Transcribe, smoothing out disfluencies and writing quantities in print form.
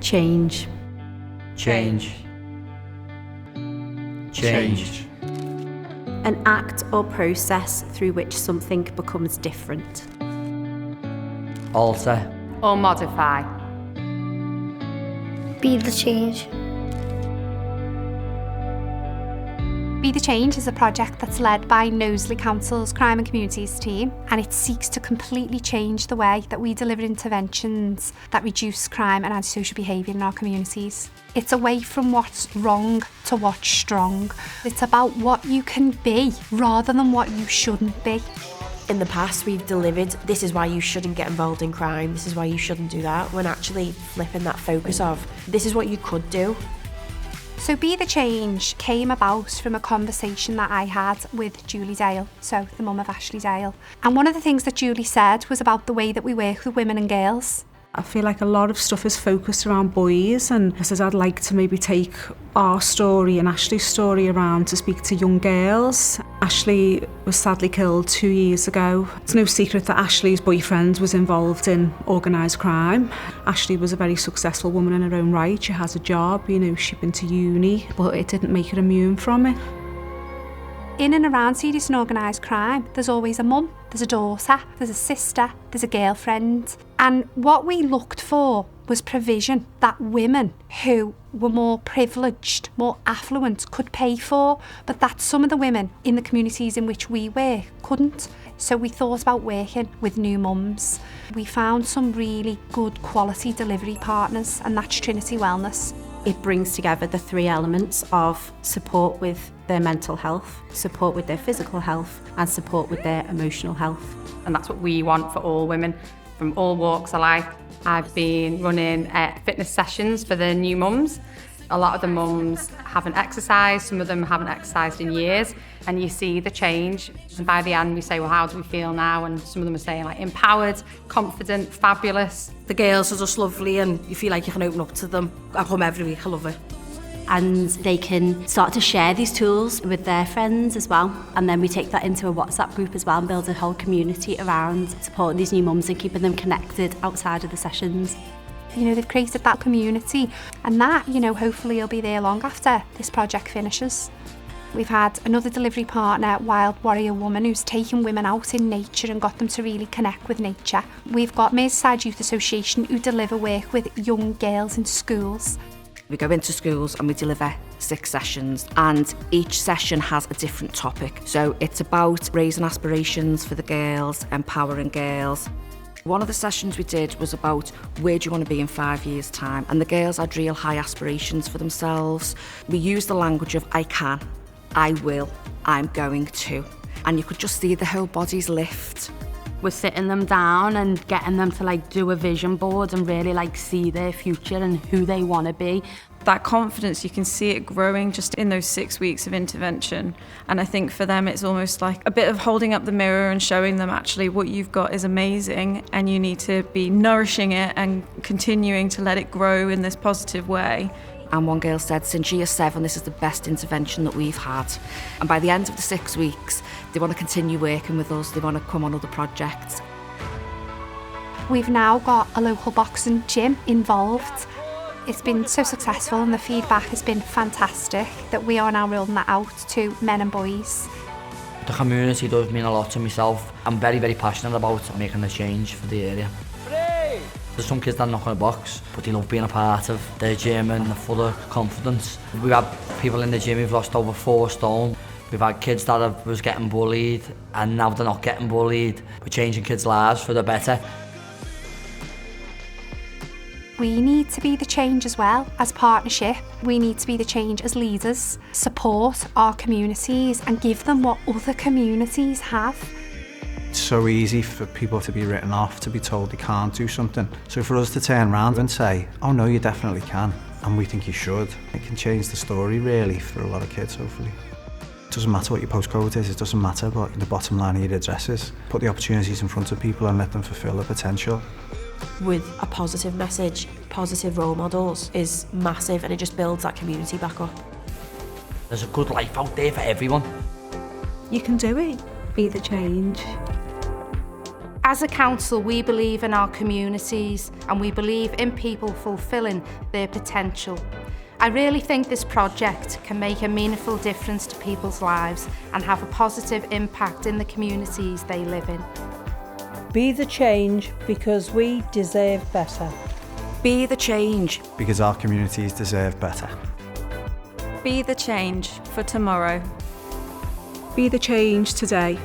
Change. Change. Change. An act or process through which something becomes different. Alter. Or modify. Be the change. Be the Change is a project that's led by Knowsley Council's Crime and Communities team, and it seeks to completely change the way that we deliver interventions that reduce crime and antisocial behaviour in our communities. It's away from what's wrong to what's strong. It's about what you can be rather than what you shouldn't be. In the past, we've delivered, this is why you shouldn't get involved in crime, this is why you shouldn't do that, when actually flipping that focus of, this is what you could do. So Be the Change came about from a conversation that I had with Julie Dale, so the mum of Ashley Dale. And one of the things that Julie said was about the way that we work with women and girls. I feel like a lot of stuff is focused around boys, and I said I'd like to maybe take our story and Ashley's story around to speak to young girls. Ashley was sadly killed 2 years ago. It's no secret that Ashley's boyfriend was involved in organised crime. Ashley was a very successful woman in her own right. She has a job, you know, she'd been to uni, but it didn't make her immune from it. In and around serious and organised crime, there's always a mum, there's a daughter, there's a sister, there's a girlfriend. And what we looked for was provision that women who were more privileged, more affluent could pay for, but that some of the women in the communities in which we work couldn't. So we thought about working with new mums. We found some really good quality delivery partners, and that's Trinity Wellness. It brings together the three elements of support with their mental health, support with their physical health, and support with their emotional health. And that's what we want for all women from all walks of life. I've been running fitness sessions for the new mums. A lot of the mums haven't exercised, some of them haven't exercised in years, and you see the change. And by the end we say, well, how do we feel now? And some of them are saying like empowered, confident, fabulous. The girls are just lovely and you feel like you can open up to them. I come every week, I love it. And they can start to share these tools with their friends as well. And then we take that into a WhatsApp group as well and build a whole community around supporting these new mums and keeping them connected outside of the sessions. You know, they've created that community, and that, you know, hopefully will be there long after this project finishes. We've had another delivery partner, Wild Warrior Woman, who's taken women out in nature and got them to really connect with nature. We've got Merseyside Youth Association, who deliver work with young girls in schools. We go into schools and we deliver 6 sessions, and each session has a different topic. So it's about raising aspirations for the girls, empowering girls. One of the sessions we did was about where do you want to be in 5 years' time, and the girls had real high aspirations for themselves. We used the language of I can, I will, I'm going to, and you could just see the whole bodies lift. We're sitting them down and getting them to like do a vision board and really like see their future and who they want to be. That confidence, you can see it growing just in those 6 weeks of intervention. And I think for them, it's almost like a bit of holding up the mirror and showing them actually what you've got is amazing, and you need to be nourishing it and continuing to let it grow in this positive way. And one girl said, since year 7, this is the best intervention that we've had. And by the end of the 6 weeks, they want to continue working with us, they want to come on other projects. We've now got a local boxing gym involved. It's been so successful and the feedback has been fantastic that we are now rolling that out to men and boys. The community does mean a lot to myself. I'm very, very passionate about making a change for the area. There's some kids that are not going to box, but they love being a part of their gym and they're full of confidence. We've had people in the gym who've lost over 4 stone. We've had kids that was getting bullied and now they're not getting bullied. We're changing kids' lives for the better. We need to be the change as well as partnership. We need to be the change as leaders, support our communities and give them what other communities have. It's so easy for people to be written off, to be told they can't do something. So for us to turn around and say, oh no, you definitely can, and we think you should, it can change the story really for a lot of kids, hopefully. It doesn't matter what your postcode is, it doesn't matter what the bottom line of your address is. Put the opportunities in front of people and let them fulfil their potential. With a positive message, positive role models is massive, and it just builds that community back up. There's a good life out there for everyone. You can do it. Be the change. As a council, we believe in our communities and we believe in people fulfilling their potential. I really think this project can make a meaningful difference to people's lives and have a positive impact in the communities they live in. Be the change because we deserve better. Be the change. Because our communities deserve better. Be the change for tomorrow. Be the change today.